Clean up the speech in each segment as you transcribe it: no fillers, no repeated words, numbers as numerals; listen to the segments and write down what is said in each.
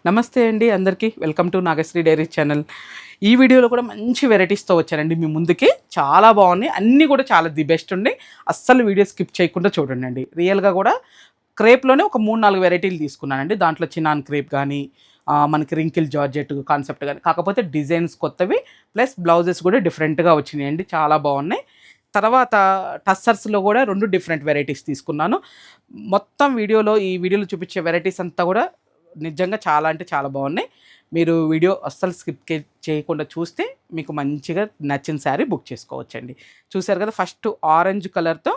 నమస్తే అండి అందరికీ. Welcome to Nagasri dairy channel. ఈ వీడియోలో కూడా మంచి వెరైటీస్తో వచ్చానండి మీ ముందుకి. చాలా బాగున్నాయి, అన్నీ కూడా చాలా ది బెస్ట్ ఉన్నాయి. అస్సలు వీడియో స్కిప్ చేయకుండా చూడండి. రియల్గా కూడా క్రేప్లోనే ఒక 3-4 వెరైటీలు తీసుకున్నానండి. దాంట్లో చినాన్ క్రేప్ కానీ, మనకి రింకిల్ జార్జెట్ కాన్సెప్ట్ కానీ, కాకపోతే డిజైన్స్ కొత్తవి ప్లస్ బ్లౌజెస్ కూడా డిఫరెంట్గా వచ్చినాయండి, చాలా బాగున్నాయి. తర్వాత టస్సర్స్లో కూడా 2 డిఫరెంట్ వెరైటీస్ తీసుకున్నాను. మొత్తం ఈ వీడియోలో చూపించే వెరైటీస్ అంతా కూడా నిజంగా చాలా అంటే చాలా బాగున్నాయి. మీరు వీడియో అస్సలు స్కిప్ చేయకుండా చూస్తే మీకు మంచిగా నచ్చిన శారీ బుక్ చేసుకోవచ్చండి. చూసారు కదా, ఫస్ట్ ఆరెంజ్ కలర్తో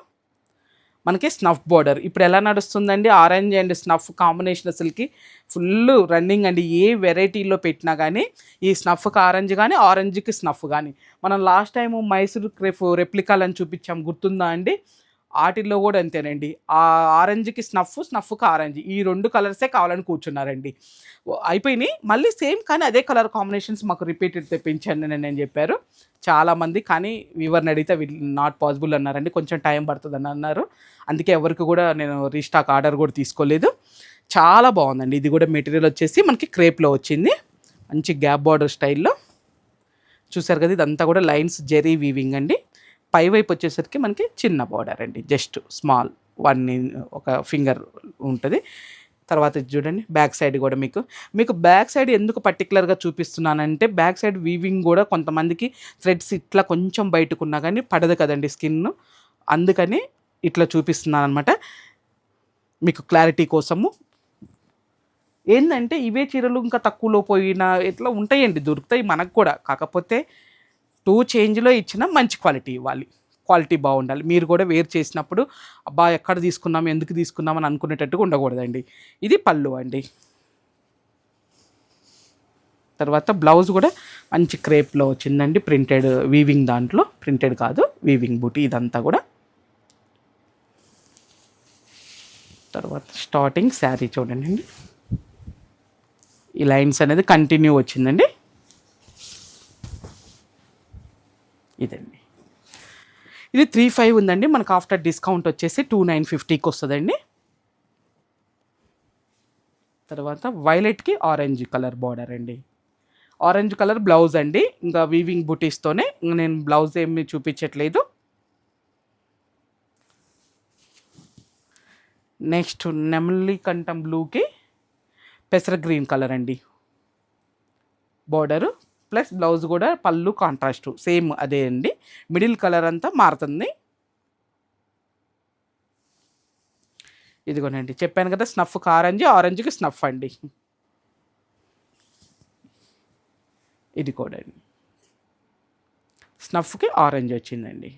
మనకి స్నఫ్ బోర్డర్. ఇప్పుడు ఎలా నడుస్తుందండి, ఆరెంజ్ అండ్ స్నఫ్ కాంబినేషన్ అసలుకి ఫుల్ రన్నింగ్ అండి. ఏ వెరైటీలో పెట్టినా కానీ ఈ స్నఫ్కి ఆరెంజ్ కానీ, ఆరెంజ్కి స్నఫ్ కానీ. మనం లాస్ట్ టైము మైసూర్ క్రేప్ రెప్లికాలని చూపించాం, గుర్తుందా అండి? వాటిల్లో కూడా అంతేనండి. ఆ ఆరెంజ్కి స్నఫ్కి ఆరెంజ్, ఈ 2 కలర్సే కావాలని కూర్చున్నారండి. అయిపోయినాయి. మళ్ళీ సేమ్ కానీ అదే కలర్ కాంబినేషన్స్ మాకు రిపీటెడ్ తెప్పించండి నేను చెప్పారు చాలామంది. కానీ వివర్ని అడిగితే నాట్ పాసిబుల్ అన్నారండి, కొంచెం టైం పడుతుందని అన్నారు. అందుకే ఎవరికి కూడా నేను రీస్టాక్ ఆర్డర్ కూడా తీసుకోలేదు. చాలా బాగుందండి. ఇది కూడా మెటీరియల్ వచ్చేసి మనకి క్రేప్లో వచ్చింది, మంచి గ్యాప్ బార్డర్ స్టైల్లో. చూసారు కదా, ఇదంతా కూడా లైన్స్ జెరీ వీవింగ్ అండి. పై వైపు వచ్చేసరికి మనకి చిన్న బార్డర్ అండి, జస్ట్ స్మాల్ ఒక ఫింగర్ ఉంటుంది. తర్వాత చూడండి బ్యాక్ సైడ్ కూడా మీకు బ్యాక్ సైడ్ ఎందుకు పర్టికులర్గా చూపిస్తున్నానంటే, బ్యాక్ సైడ్ వీవింగ్ కూడా కొంతమందికి థ్రెడ్స్ ఇట్లా కొంచెం బయటకున్నా కానీ పడదు కదండి స్కిన్, అందుకని ఇట్లా చూపిస్తున్నాను అనమాట మీకు క్లారిటీ కోసము. ఏంటంటే ఇవే చీరలు ఇంకా తక్కువలో పోయినా ఇట్లా ఉంటాయండి, దొరుకుతాయి మనకు కూడా. కాకపోతే 2 చేంజ్లో ఇచ్చిన మంచి క్వాలిటీ ఇవ్వాలి, క్వాలిటీ బాగుండాలి. మీరు కూడా వేర్ చేసినప్పుడు అబ్బా ఎక్కడ తీసుకున్నాం, ఎందుకు తీసుకున్నాం అని అనుకునేటట్టుగా ఉండకూడదండి. ఇది పళ్ళు అండి. తర్వాత బ్లౌజ్ కూడా మంచి క్రేప్లో వచ్చిందండి, ప్రింటెడ్ వీవింగ్, దాంట్లో ప్రింటెడ్ కాదు వీవింగ్ బూటీ ఇదంతా కూడా. తర్వాత స్టార్టింగ్ శారీ చూడండి, ఈ లైన్స్ అనేది కంటిన్యూ వచ్చిందండి. ఇదండి, ఇది 3,500 ఉందండి. మనకు ఆఫ్టర్ డిస్కౌంట్ వచ్చేసి 2,950కి వస్తుందండి. తర్వాత వైలెట్కి ఆరెంజ్ కలర్ బార్డర్ అండి, ఆరెంజ్ కలర్ బ్లౌజ్ అండి. ఇంకా వీవింగ్ బుటీస్తోనే, నేను బ్లౌజ్ ఏమి చూపించట్లేదు. నెక్స్ట్ నెమలి కంఠం బ్లూకి పెసర గ్రీన్ కలర్ అండి బార్డరు, ప్లస్ బ్లౌజ్ కూడా పళ్ళు కాంట్రాస్ట్ సేమ్ అదే అండి. మిడిల్ కలర్ అంతా మారుతుంది. ఇదిగోనండి, చెప్పాను కదా స్నఫ్కి ఆరెంజ్, ఆరెంజ్కి స్నఫ్ అండి. ఇది కూడా అండి, స్నఫ్కి ఆరెంజ్ వచ్చిందండి.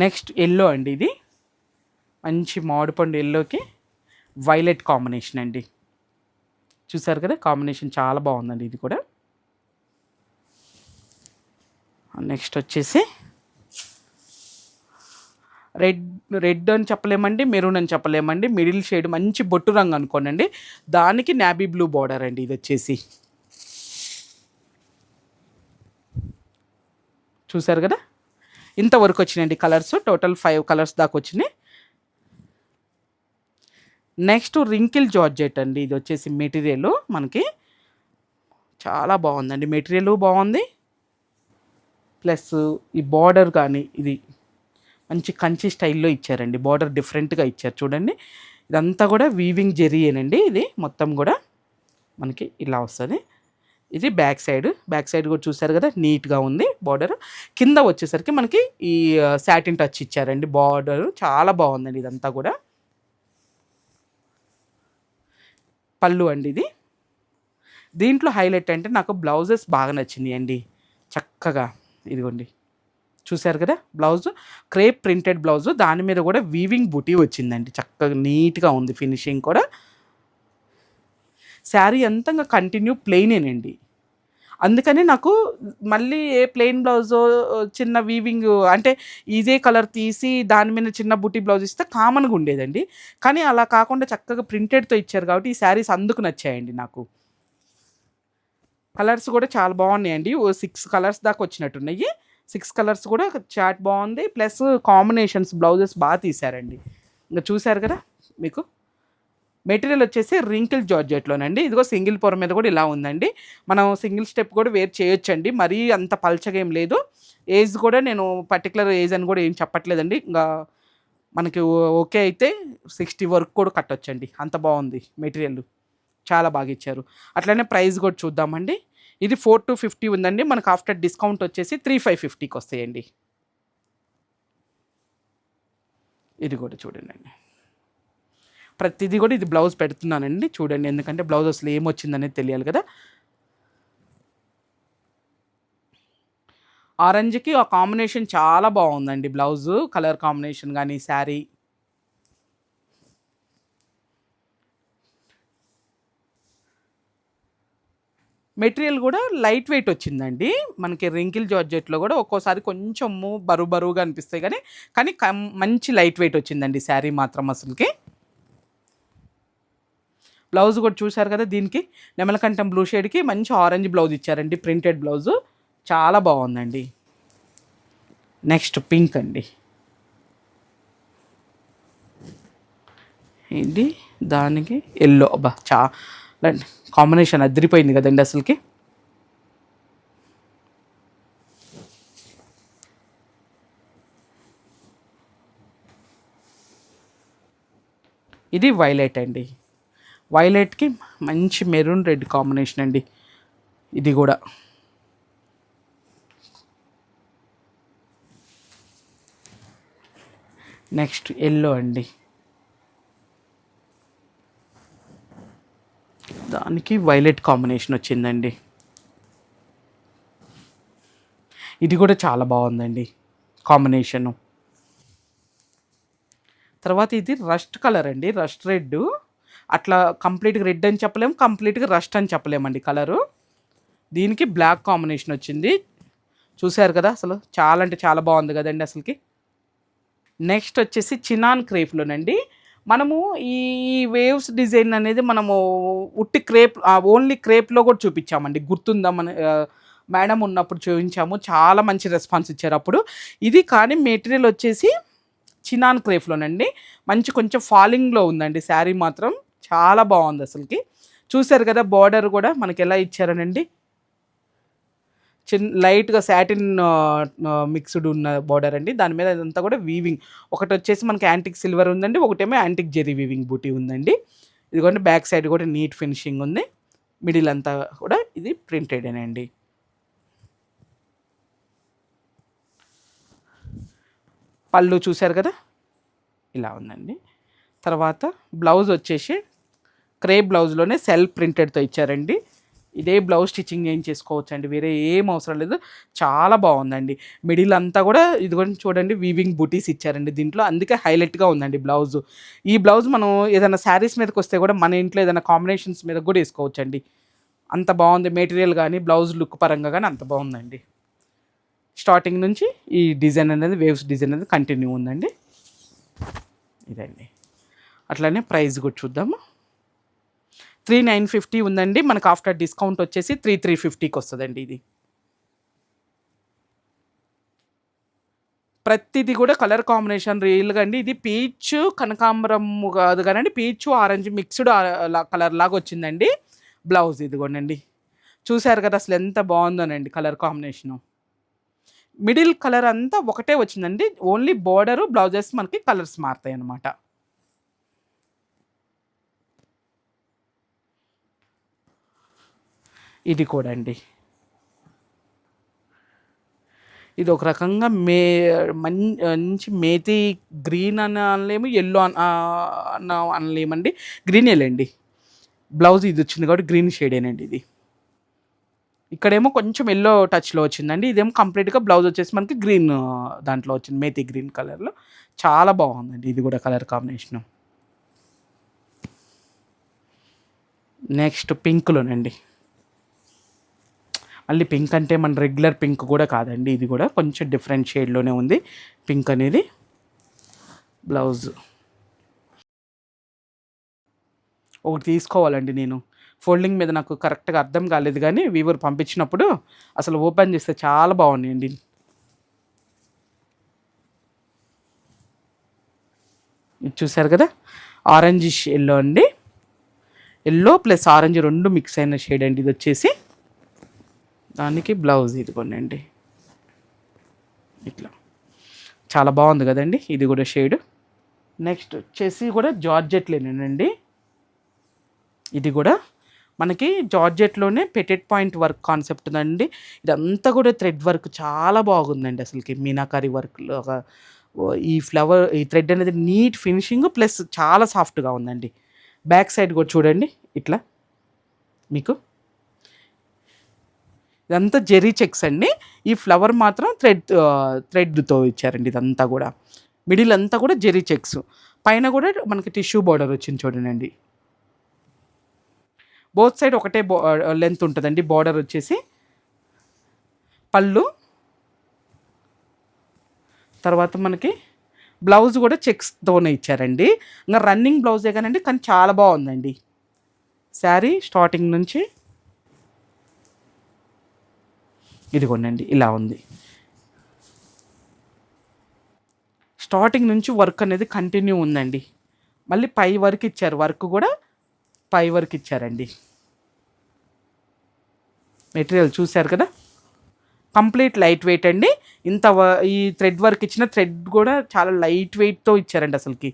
నెక్స్ట్ ఎల్లో అండి, ఇది మంచి మామిడిపండు ఎల్లోకి వైలెట్ కాంబినేషన్ అండి. చూసారు కదా, కాంబినేషన్ చాలా బాగుందండి ఇది కూడా. నెక్స్ట్ వచ్చేసి రెడ్ అని చెప్పలేమండి, మెరూన్ అని చెప్పలేమండి, మిడిల్ షేడ్ మంచి బొట్టు రంగు అనుకోనండి. దానికి నాబీ బ్లూ బార్డర్ అండి. ఇది వచ్చేసి చూసారు కదా, ఇంతవరకు వచ్చినాయండి కలర్స్, టోటల్ 5 కలర్స్ దాకా వచ్చినాయి. నెక్స్ట్ రింకిల్ జార్జెట్ అండి. ఇది వచ్చేసి మెటీరియల్ మనకి చాలా బాగుందండి, మెటీరియల్ బాగుంది. ప్లస్ ఈ బార్డర్ కానీ ఇది మంచి కంచి స్టైల్లో ఇచ్చారండి, బార్డర్ డిఫరెంట్గా ఇచ్చారు చూడండి. ఇదంతా కూడా వీవింగ్ జెరీయేనండి. ఇది మొత్తం కూడా మనకి ఇలా వస్తుంది. ఇది బ్యాక్ సైడ్ కూడా చూసారు కదా, నీట్గా ఉంది బార్డర్. కింద వచ్చేసరికి మనకి ఈ సాటిన్ టచ్ ఇచ్చారండి, బార్డర్ చాలా బాగుందండి. ఇదంతా కూడా పళ్ళు అండి. ఇది దీంట్లో హైలైట్ అంటే నాకు బ్లౌజెస్ బాగా నచ్చినాయి అండి, చక్కగా. ఇదిగోండి చూసారు కదా, బ్లౌజ్ క్రేప్ ప్రింటెడ్ బ్లౌజ్, దాని మీద కూడా వీవింగ్ బుటీ వచ్చిందండి, చక్కగా నీట్గా ఉంది ఫినిషింగ్ కూడా. శారీ అంతా కంటిన్యూ ప్లెయినేనండి, అందుకని నాకు మళ్ళీ ఏ ప్లెయిన్ బ్లౌజ్ చిన్న వీవింగ్ అంటే ఇదే కలర్ తీసి దాని మీద చిన్న బుటీ బ్లౌజ్ ఇస్తే కామన్గా ఉండేదండి. కానీ అలా కాకుండా చక్కగా ప్రింటెడ్తో ఇచ్చారు కాబట్టి ఈ శారీస్ అందుకు నచ్చాయండి నాకు. కలర్స్ కూడా చాలా బాగున్నాయండి, 6 కలర్స్ దాకా వచ్చినట్టున్నాయి. 6 కలర్స్ కూడా చాట్ బాగుంది, ప్లస్ కాంబినేషన్స్ బ్లౌజెస్ బాగా తీశారండి. ఇంకా చూశారు కదా మీకు మెటీరియల్ వచ్చేసి రింకిల్ జార్జెట్లోనండి. ఇదిగో సింగిల్ పొర మీద కూడా ఇలా ఉందండి. మనం సింగిల్ స్టెప్ కూడా వేర్ చేయొచ్చండి. మరీ అంత పల్చగా ఏం లేదు. ఏజ్ కూడా నేను పర్టికులర్ ఏజ్ అని కూడా ఏం చెప్పట్లేదండి. ఇంకా మనకి ఓకే అయితే 60 వరకు కూడా కట్టొచ్చండి. అంత బాగుంది మెటీరియల్, చాలా బాగా ఇచ్చారు. అట్లనే ప్రైస్ కూడా చూద్దామండి. ఇది 4250 ఉందండి. మనకు ఆఫ్టర్ డిస్కౌంట్ వచ్చేసి 3550కి వస్తాయండి. ఇది కూడా చూడండి, ప్రతిదీ కూడా ఇది బ్లౌజ్ పెడుతున్నానండి చూడండి, ఎందుకంటే బ్లౌజ్ అసలు ఏమొచ్చిందనేది తెలియాలి కదా. ఆరెంజ్కి ఆ కాంబినేషన్ చాలా బాగుందండి. బ్లౌజు కలర్ కాంబినేషన్ కానీ శారీ మెటీరియల్ కూడా లైట్ వెయిట్ వచ్చిందండి. మనకి రింకిల్ జార్జెట్లో కూడా ఒక్కోసారి కొంచెము బరువుగా అనిపిస్తాయి కానీ మంచి లైట్ వెయిట్ వచ్చిందండి శారీ మాత్రం అసలుకి. బ్లౌజ్ కూడా చూశారు కదా, దీనికి నెమలకంఠం బ్లూ షేడ్కి మంచి ఆరెంజ్ బ్లౌజ్ ఇచ్చారండి, ప్రింటెడ్ బ్లౌజు చాలా బాగుందండి. నెక్స్ట్ పింక్ అండి, ఇది దానికి ఎల్లో, అబ్బా చాలా కాంబినేషన్ అదిరిపోయింది కదండి అసలుకి. ఇది వైలెట్ అండి, వైలెట్కి మంచి మెరూన్ రెడ్ కాంబినేషన్ అండి ఇది కూడా. నెక్స్ట్ ఎల్లో అండి, దానికి వైలెట్ కాంబినేషన్ వచ్చిందండి. ఇది కూడా చాలా బాగుందండి కాంబినేషను. తర్వాత ఇది రస్ట్ కలర్ అండి, రస్ట్ రెడ్. అట్లా కంప్లీట్గా రెడ్ అని చెప్పలేము, కంప్లీట్గా రస్ట్ అని చెప్పలేమండి కలరు. దీనికి బ్లాక్ కాంబినేషన్ వచ్చింది, చూశారు కదా, అసలు చాలా అంటే చాలా బాగుంది కదండి అసలుకి. నెక్స్ట్ వచ్చేసి చినాన్ క్రేప్లోనండి. మనము ఈ వేవ్స్ డిజైన్ అనేది మనము ఉట్టి క్రేప్, ఓన్లీ క్రేప్లో కూడా చూపించామండి, గుర్తుందా? మన మేడం ఉన్నప్పుడు చూపించాము, చాలా మంచి రెస్పాన్స్ ఇచ్చారు అప్పుడు. ఇది కానీ మెటీరియల్ వచ్చేసి చినాన్ క్రేప్లోనండి, మంచి కొంచెం ఫాలింగ్లో ఉందండి శారీ మాత్రం, చాలా బాగుంది అసలుకి. చూశారు కదా, బార్డర్ కూడా మనకి ఎలా ఇచ్చారనండి, లైట్గా శాటిన్ మిక్స్డ్ ఉన్న బార్డర్ అండి. దాని మీద ఇదంతా కూడా వీవింగ్, ఒకటి వచ్చేసి మనకి యాంటిక్ సిల్వర్ ఉందండి, ఒకటేమో యాంటిక్ జెరీ వీవింగ్ బూటీ ఉందండి. ఇదిగోండి బ్యాక్ సైడ్ కూడా నీట్ ఫినిషింగ్ ఉంది, మిడిల్ అంతా కూడా ఇది ప్రింటెడేనండి. పళ్ళు చూశారు కదా, ఇలా ఉందండి. తర్వాత బ్లౌజ్ వచ్చేసి క్రేప్ బ్లౌజ్లోనే సెల్ఫ్ ప్రింటెడ్తో ఇచ్చారండి. ఇదే బ్లౌజ్ స్టిచ్చింగ్ ఏం చేసుకోవచ్చు అండి, వేరే ఏం అవసరం లేదు, చాలా బాగుందండి. మిడిల్ అంతా కూడా ఇది కూడా చూడండి వీవింగ్ బూటీస్ ఇచ్చారండి దీంట్లో, అందుకే హైలైట్గా ఉందండి బ్లౌజ్. ఈ బ్లౌజ్ మనం ఏదైనా శారీస్ మీదకి వస్తే కూడా మన ఇంట్లో ఏదైనా కాంబినేషన్స్ మీద కూడా వేసుకోవచ్చండి, అంత బాగుంది మెటీరియల్ కానీ బ్లౌజ్ లుక్ పరంగా కానీ అంత బాగుందండి. స్టార్టింగ్ నుంచి ఈ డిజైన్ అనేది వేవ్స్ డిజైన్ అనేది కంటిన్యూ ఉందండి, ఇదండి. అట్లానే ప్రైస్ కూడా చూద్దాము. 3950 ఉందండి, మనకు ఆఫ్టర్ డిస్కౌంట్ వచ్చేసి 3350కి వస్తుందండి. ఇది ప్రతిదీ కూడా కలర్ కాంబినేషన్ రియల్గా అండి. ఇది పీచ్ కనకాంబరం కాదు కానీ పీచ్ ఆరెంజ్ మిక్స్డ్ కలర్ లాగా వచ్చిందండి బ్లౌజ్. ఇదిగోనండి, చూశారు కదా అసలు ఎంత బాగుందోనండి కలర్ కాంబినేషను. మిడిల్ కలర్ అంతా ఒకటే వచ్చిందండి, ఓన్లీ బోర్డరు బ్లౌజెస్ మనకి కలర్స్ మారుతాయి అన్నమాట. ఇది కూడా అండి, ఇది ఒక రకంగా మంచి మేతి గ్రీన్ అని అనలేము, ఎల్లో అనలేమండి, గ్రీన్ ఎల్లండి. బ్లౌజ్ ఇది వచ్చింది కాబట్టి గ్రీన్ షేడేనండి ఇది. ఇక్కడేమో కొంచెం ఎల్లో టచ్లో వచ్చిందండి, ఇదేమో కంప్లీట్గా బ్లౌజ్ వచ్చేసి మనకి గ్రీన్ దాంట్లో వచ్చింది, మేతి గ్రీన్ కలర్లో, చాలా బాగుందండి ఇది కూడా కలర్ కాంబినేషను. నెక్స్ట్ పింక్లోనండి, మళ్ళీ పింక్ అంటే మన రెగ్యులర్ పింక్ కూడా కాదండి, ఇది కూడా కొంచెం డిఫరెంట్ షేడ్లోనే ఉంది పింక్ అనేది. బ్లౌజ్ ఒకటి తీసుకోవాలండి నేను, ఫోల్డింగ్ మీద నాకు కరెక్ట్గా అర్థం కాలేదు కానీ వీవర్ పంపించినప్పుడు అసలు ఓపెన్ చేస్తే చాలా బాగున్నాయండి. ఇది చూసారు కదా, ఆరెంజిష్ ఎల్లో అండి. ఎల్లో ప్లస్ ఆరెంజ్ రెండు మిక్స్ అయిన షేడ్ అండి ఇది వచ్చేసి. దానికి బ్లౌజ్ ఇదిగోండి ఇట్లా. చాలా బాగుంది కదండి ఇది కూడా షేడ్. నెక్స్ట్ వచ్చేసి కూడా జార్జెట్లేనండి. ఇది కూడా మనకి జార్జెట్లోనే పెటెట్ పాయింట్ వర్క్ కాన్సెప్ట్ ఉందండి. ఇదంతా కూడా థ్రెడ్ వర్క్ చాలా బాగుందండి అసలుకి. మీనాకారి వర్క్లో ఈ ఫ్లవర్ ఈ థ్రెడ్ అనేది నీట్ ఫినిషింగ్ ప్లస్ చాలా సాఫ్ట్గా ఉందండి. బ్యాక్ సైడ్ కూడా చూడండి ఇట్లా మీకు. ఇదంతా జెరీ చెక్స్ అండి. ఈ ఫ్లవర్ మాత్రం థ్రెడ్తో ఇచ్చారండి. ఇదంతా కూడా మిడిల్ అంతా కూడా జెరీ చెక్స్, పైన కూడా మనకి టిష్యూ బార్డర్ వచ్చింది చూడండి. బోత్ సైడ్ ఒకటే లెంత్ ఉంటుందండి బార్డర్ వచ్చేసి. పళ్ళు తర్వాత మనకి బ్లౌజ్ కూడా చెక్స్తోనే ఇచ్చారండి. ఇంకా రన్నింగ్ బ్లౌజే కానండి, కానీ చాలా బాగుందండి శారీ. స్టార్టింగ్ నుంచి ఇదిగోండి ఇలా ఉంది. స్టార్టింగ్ నుంచి వర్క్ అనేది కంటిన్యూ ఉందండి. మళ్ళీ పై వరకు ఇచ్చారు, వర్క్ కూడా పై వరకు ఇచ్చారండి. మెటీరియల్ చూశారు కదా, కంప్లీట్ లైట్ వెయిట్ అండి. ఈ థ్రెడ్ వర్క్ ఇచ్చిన థ్రెడ్ కూడా చాలా లైట్ వెయిట్తో ఇచ్చారండి అసలుకి.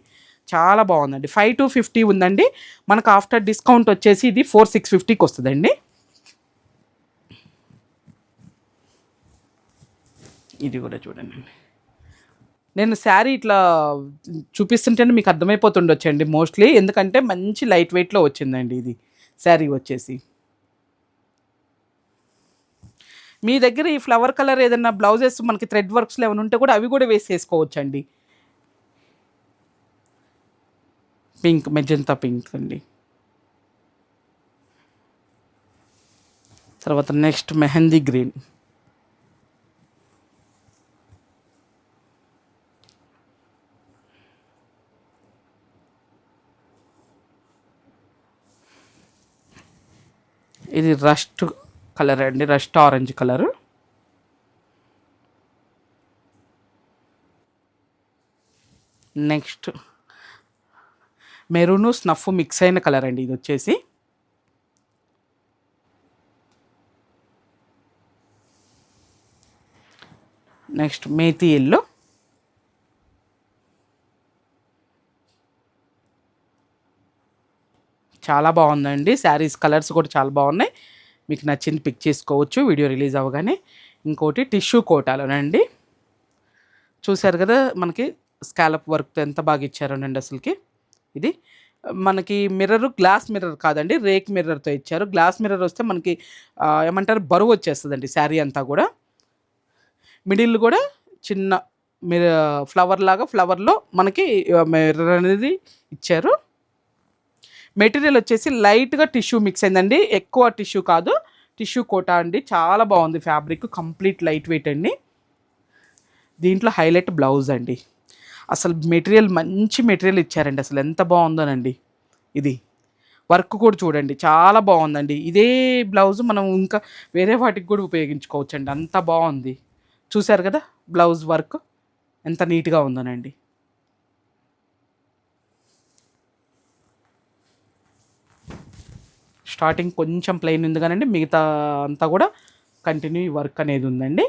చాలా బాగుందండి. 5250 ఉందండి మనకు. ఆఫ్టర్ డిస్కౌంట్ వచ్చేసి ఇది 4650కి వస్తుందండి. ఇది కూడా చూడండి. నేను శారీ ఇట్లా చూపిస్తుంటేనే మీకు అర్థమైపోతుండొచ్చండి మోస్ట్లీ, ఎందుకంటే మంచి లైట్ వెయిట్లో వచ్చిందండి ఇది శారీ వచ్చేసి. మీ దగ్గర ఈ ఫ్లవర్ కలర్ ఏదైనా బ్లౌజెస్ మనకి థ్రెడ్ వర్క్స్లో ఏమైనా ఉంటే కూడా అవి కూడా వేసేసుకోవచ్చండి. పింక్, మెజంతా పింక్ అండి. తర్వాత నెక్స్ట్ మెహందీ గ్రీన్. ఇది రస్ట్ కలర్ అండి, rust orange colour. Next maroon snuff mix అయిన కలర్ అండి ఇది వచ్చేసి. Next methi yellow. చాలా బాగుందండి శారీస్, కలర్స్ కూడా చాలా బాగున్నాయి. మీకు నచ్చింది పిక్ చేసుకోవచ్చు వీడియో రిలీజ్ అవ్వగానే. ఇంకోటి టిష్యూ కోటాలోనండి. చూశారు కదా మనకి స్కాలప్ వర్క్ ఎంత బాగా ఇచ్చారోనండి అసలుకి. ఇది మనకి మిర్రర్ గ్లాస్ మిర్రర్ కాదండి, రేక్ మిర్రర్తో ఇచ్చారు. గ్లాస్ మిర్రర్ వస్తే మనకి ఏమంటారు బరువు వచ్చేస్తుందండి శారీ అంతా కూడా. మిడిల్ కూడా చిన్న ఫ్లవర్ లాగా, ఫ్లవర్లో మనకి మిర్రర్ అనేది ఇచ్చారు. మెటీరియల్ వచ్చేసి లైట్గా టిష్యూ మిక్స్ అయిందండి, ఎక్కువ టిష్యూ కాదు, టిష్యూ కోటా అండి. చాలా బాగుంది ఫ్యాబ్రిక్, కంప్లీట్ లైట్ వెయిట్ అండి. దీంట్లో హైలైట్ బ్లౌజ్ అండి. అసలు మెటీరియల్ మంచి మెటీరియల్ ఇచ్చారండి, అసలు ఎంత బాగుందోనండి. ఇది వర్క్ కూడా చూడండి చాలా బాగుందండి. ఇదే బ్లౌజ్ మనం ఇంకా వేరే వాటికి కూడా ఉపయోగించుకోవచ్చండి, అంత బాగుంది. చూశారు కదా బ్లౌజ్ వర్క్ ఎంత నీట్గా ఉందోనండి. స్టార్టింగ్ కొంచెం ప్లెయిన్ ఉంది కానండి, మిగతా అంతా కూడా కంటిన్యూ వర్క్ అనేది ఉందండి.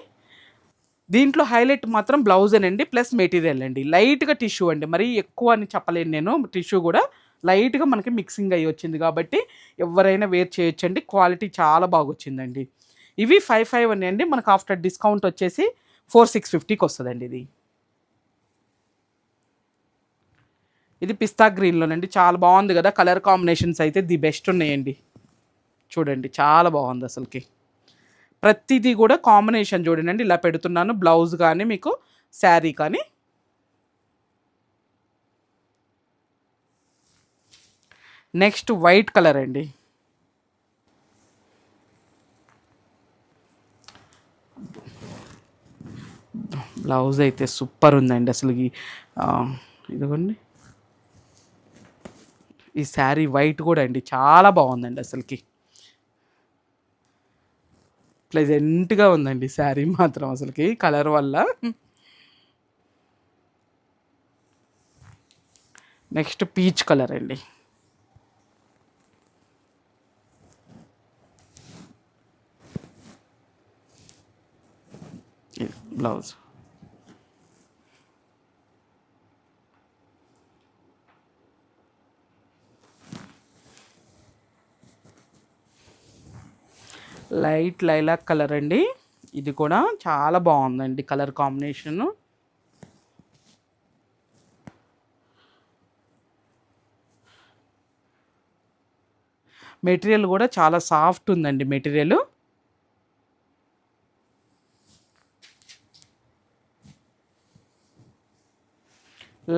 దీంట్లో హైలైట్ మాత్రం బ్లౌజేనండి ప్లస్ మెటీరియల్ అండి. లైట్గా టిష్యూ అండి, మరీ ఎక్కువ అని చెప్పలేను నేను. టిష్యూ కూడా లైట్గా మనకి మిక్సింగ్ అయ్యి వచ్చింది కాబట్టి ఎవరైనా వేర్ చేయొచ్చండి. క్వాలిటీ చాలా బాగా వచ్చిందండి. ఇవి 55 అండి మనకు. ఆఫ్టర్ డిస్కౌంట్ వచ్చేసి 4650కి వస్తుందండి. ఇది పిస్తా గ్రీన్లోనండి. చాలా బాగుంది కదా, కలర్ కాంబినేషన్స్ అయితే ది బెస్ట్ ఉన్నాయండి. చూడండి చాలా బాగుంది అసలుకి. ప్రతిదీ కూడా కాంబినేషన్ చూడండి, ఇలా పెడుతున్నాను. బ్లౌజ్ కానీ మీకు శారీ కానీ. నెక్స్ట్ వైట్ కలర్ అండి. బ్లౌజ్ అయితే సూపర్ ఉందండి అసలు. ఇదిగోండి ఈ శారీ వైట్ కూడా అండి చాలా బాగుందండి అసలుకి. ప్లెజెంట్గా ఉందండి శారీ మాత్రం అసలుకి కలర్ వల్ల. నెక్స్ట్ పీచ్ కలర్ అండి. బ్లౌజ్ లైట్ లైలాక్ కలర్ అండి. ఇది కూడా చాలా బాగుందండి కలర్ కాంబినేషను. మెటీరియల్ కూడా చాలా సాఫ్ట్ ఉందండి మెటీరియల్.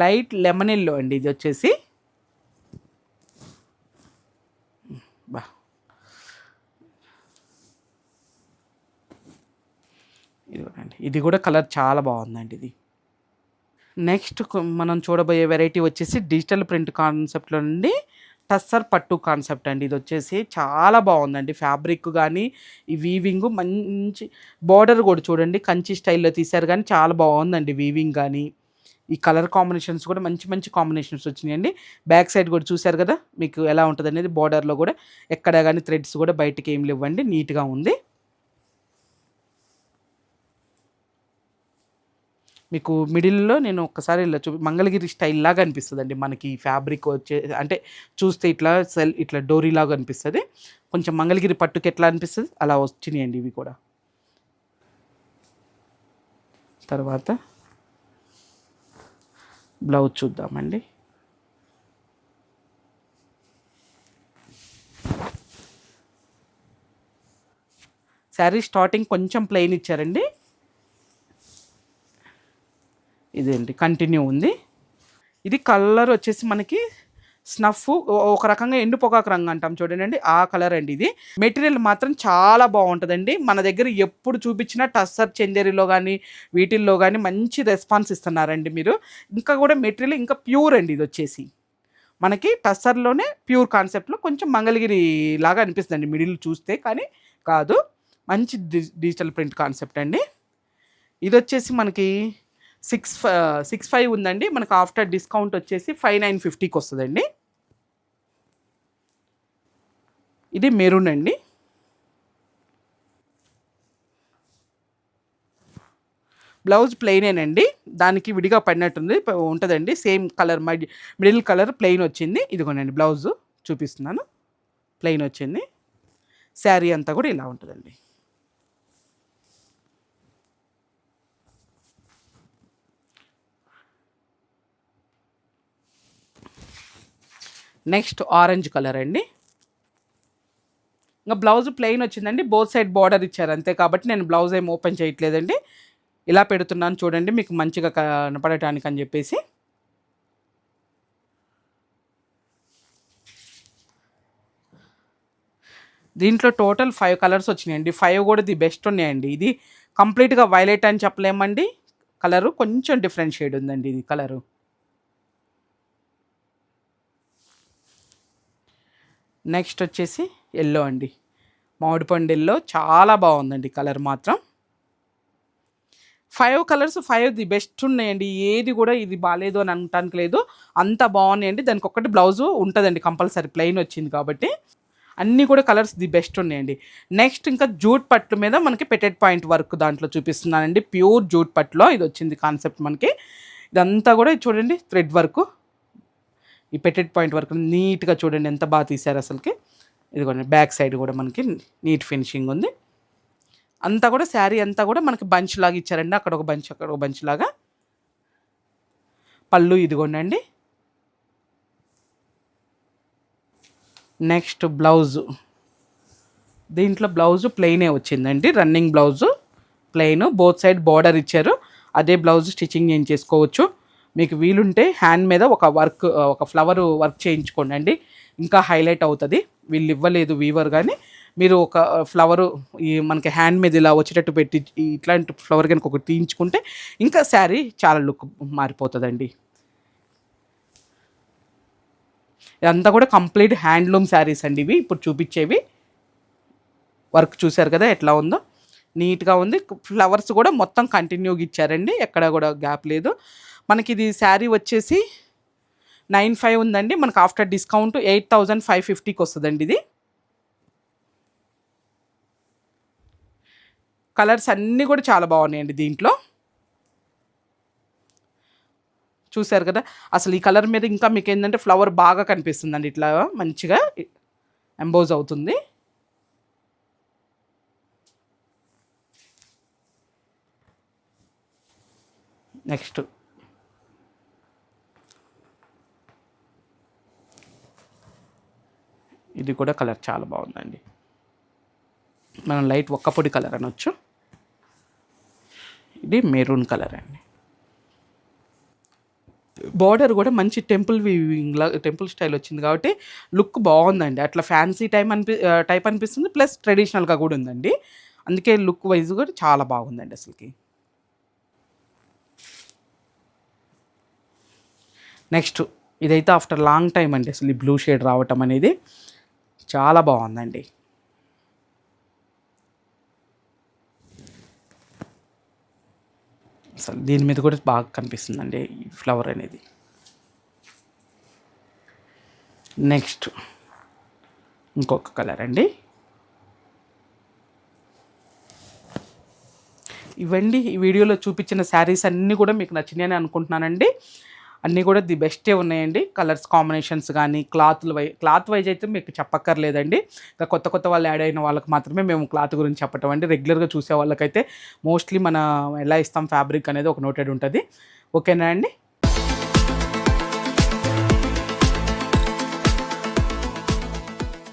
లైట్ లెమన్ ఎల్లో అండి ఇది వచ్చేసి. బా ఇది కూడా కలర్ చాలా బాగుందండి ఇది. నెక్స్ట్ మనం చూడబోయే వెరైటీ వచ్చేసి డిజిటల్ ప్రింట్ కాన్సెప్ట్లో నుండి టస్సర్ పట్టు కాన్సెప్ట్ అండి. ఇది వచ్చేసి చాలా బాగుందండి. ఫ్యాబ్రిక్ కానీ ఈ వీవింగ్ మంచి బార్డర్ కూడా చూడండి కంచి స్టైల్లో తీశారు కానీ చాలా బాగుందండి వీవింగ్ కానీ. ఈ కలర్ కాంబినేషన్స్ కూడా మంచి మంచి కాంబినేషన్స్ వచ్చినాయండి. బ్యాక్ సైడ్ కూడా చూశారు కదా మీకు ఎలా ఉంటుంది అనేది. బార్డర్లో కూడా ఎక్కడ కానీ థ్రెడ్స్ కూడా బయటికి ఏం లేవండి, నీట్గా ఉంది. మీకు మిడిల్లో నేను ఒక్కసారి ఇలా మంగళగిరి స్టైల్ లాగా అనిపిస్తుందండి మనకి. ఫ్యాబ్రిక్ వచ్చే అంటే చూస్తే ఇట్లా ఇట్లా డోరీ లాగా అనిపిస్తుంది. కొంచెం మంగళగిరి పట్టుకి ఎట్లా అనిపిస్తుంది అలా వచ్చినాయండి ఇవి కూడా. తర్వాత బ్లౌజ్ చూద్దామండి. శారీ స్టార్టింగ్ కొంచెం ప్లెయిన్ ఇచ్చారండి. ఇదేంటి కంటిన్యూ ఉంది. ఇది కలర్ వచ్చేసి మనకి స్నఫ్, ఒక రకంగా ఎండు పొగాకు రంగు అంటాం చూడండి, ఆ కలర్ అండి ఇది. మెటీరియల్ మాత్రం చాలా బాగుంటుందండి. మన దగ్గర ఎప్పుడు చూపించిన టస్సర్ చందేరిలో కానీ వీటిల్లో కానీ మంచి రెస్పాన్స్ ఇస్తున్నారండి మీరు. ఇంకా కూడా మెటీరియల్ ఇంకా ప్యూర్ అండి. ఇది వచ్చేసి మనకి టస్సర్లోనే ప్యూర్ కాన్సెప్ట్లో కొంచెం మంగళగిరి లాగా అనిపిస్తుంది అండి మిడిల్ చూస్తే, కానీ కాదు. మంచి డిజిటల్ ప్రింట్ కాన్సెప్ట్ అండి. ఇది వచ్చేసి మనకి 6,500 ఉందండి. మనకు ఆఫ్టర్ డిస్కౌంట్ వచ్చేసి 5,950కి వస్తుందండి. ఇది మెరూన్ అండి. బ్లౌజ్ ప్లెయినేనండి, దానికి విడిగా పడినట్టుంది ఉంటుందండి. Same colour middle colour plain వచ్చింది. ఇదిగోనండి బ్లౌజ్ చూపిస్తున్నాను, ప్లెయిన్ వచ్చింది. శారీ అంతా కూడా ఇలా ఉంటుందండి. నెక్స్ట్ ఆరెంజ్ కలర్ అండి. ఇంకా బ్లౌజ్ ప్లెయిన్ వచ్చిందండి. బోత్ సైడ్ బార్డర్ ఇచ్చారు అంతే, కాబట్టి నేను బ్లౌజ్ ఏం ఓపెన్ చేయట్లేదండి. ఇలా పెడుతున్నాను చూడండి మీకు మంచిగా కనపడటానికి అని చెప్పేసి. దీంట్లో టోటల్ 5 కలర్స్ వచ్చినాయండి. 5 కూడా ది బెస్ట్ ఉన్నాయండి. ఇది కంప్లీట్గా వైలెట్ అని చెప్పలేమండి. కలరు కొంచెం డిఫరెంట్ షేడ్ ఉందండి ఇది కలరు. నెక్స్ట్ వచ్చేసి ఎల్లో అండి, మామిడిపండు ఎల్లో. చాలా బాగుందండి కలర్ మాత్రం. 5 కలర్స్ 5 ది బెస్ట్ ఉన్నాయండి. ఏది కూడా ఇది బాగాలేదు అని అనటానికి లేదు, అంత బాగున్నాయండి. దానికి ఒక్కటి బ్లౌజు ఉంటుందండి కంపల్సరీ, ప్లెయిన్ వచ్చింది కాబట్టి. అన్నీ కూడా కలర్స్ ది బెస్ట్ ఉన్నాయండి. నెక్స్ట్ ఇంకా జూట్ పట్టు మీద మనకి పెటెడ్ పాయింట్ వర్క్ దాంట్లో చూపిస్తున్నానండి. ప్యూర్ జూట్ పట్టులో ఇది వచ్చింది కాన్సెప్ట్ మనకి. ఇదంతా కూడా చూడండి థ్రెడ్ వర్క్, ఈ పెటెడ్ పాయింట్ వర్క్ నీట్గా చూడండి ఎంత బాగా తీశారు అసలుకి. ఇదిగోండి బ్యాక్ సైడ్ కూడా మనకి నీట్ ఫినిషింగ్ ఉంది. అంతా కూడా శారీ అంతా కూడా మనకి బంచ్ లాగా ఇచ్చారండి. అక్కడ ఒక బంచ్, అక్కడ ఒక బంచ్ లాగా. పళ్ళు ఇదిగోండి. నెక్స్ట్ బ్లౌజు, దీంట్లో బ్లౌజు ప్లెయినే వచ్చిందండి. Running blouse plain, both side border ఇచ్చారు. అదే బ్లౌజ్ స్టిచ్చింగ్ ఏం చేసుకోవచ్చు. మీకు వీలుంటే హ్యాండ్ మీద ఒక వర్క్, ఒక ఫ్లవర్ వర్క్ చేయించుకోండి అండి, ఇంకా హైలైట్ అవుతుంది. వీళ్ళు ఇవ్వలేదు వీవర్, కానీ మీరు ఒక ఫ్లవరు ఈ మనకి హ్యాండ్ మీద ఇలా వచ్చేటట్టు పెట్టి ఇట్లాంటి ఫ్లవర్ కనుక ఒకటి తీయించుకుంటే ఇంకా శారీ చాలా లుక్ మారిపోతుందండి. ఇదంతా కూడా కంప్లీట్ హ్యాండ్లూమ్ శారీస్ అండి ఇవి ఇప్పుడు చూపించేవి. వర్క్ చూశారు కదా ఎట్లా ఉందో, నీట్గా ఉంది. ఫ్లవర్స్ కూడా మొత్తం కంటిన్యూగా ఇచ్చారండి, ఎక్కడ కూడా గ్యాప్ లేదు. మనకి ఇది శారీ వచ్చేసి 9,500 ఉందండి. మనకు ఆఫ్టర్ డిస్కౌంట్ 8,550కి వస్తుందండి ఇది. కలర్స్ అన్నీ కూడా చాలా బాగున్నాయండి దీంట్లో. చూసారు కదా, అసలు ఈ కలర్ మీద ఇంకా మీకు ఏంటంటే ఫ్లవర్ బాగా కనిపిస్తుందండి, ఇట్లా మంచిగా ఎంబోజ్ అవుతుంది. నెక్స్ట్ ఇది కూడా కలర్ చాలా బాగుందండి. మనం లైట్ ఒక్కపొడి కలర్ అనొచ్చు. ఇది మెరూన్ కలర్ అండి. బార్డర్ కూడా మంచి టెంపుల్ వీవింగ్ టెంపుల్ స్టైల్ వచ్చింది కాబట్టి లుక్ బాగుందండి. అట్లా ఫ్యాన్సీ టైప్ అనిపిస్తుంది, ప్లస్ ట్రెడిషనల్గా కూడా ఉందండి. అందుకే లుక్ వైజ్ కూడా చాలా బాగుందండి అసలుకి. నెక్స్ట్ ఇదైతే ఆఫ్టర్ లాంగ్ టైం అండి అసలు ఈ బ్లూ షేడ్ రావటం అనేది చాలా బాగుందండి. అసలు దీని మీద కూడా బాగా కనిపిస్తుందండి ఈ ఫ్లవర్ అనేది. నెక్స్ట్ ఇంకొక కలర్ అండి. ఇవండి ఈ వీడియోలో చూపించిన శారీస్ అన్నీ కూడా మీకు నచ్చినాయని అనుకుంటున్నానండి. అన్నీ కూడా ది బెస్టే ఉన్నాయండి. కలర్స్ కాంబినేషన్స్ కానీ క్లాత్ వైజ్ అయితే మీకు చెప్పక్కర్లేదండి. ఇంకా కొత్త వాళ్ళు యాడ్ అయిన వాళ్ళకి మాత్రమే మేము క్లాత్ గురించి చెప్పటం అండి. రెగ్యులర్గా చూసే వాళ్ళకైతే మోస్ట్లీ మన ఎలా ఇస్తాం ఫ్యాబ్రిక్ అనేది ఒక నోటెడ్ ఉంటుంది. ఓకేనా అండి.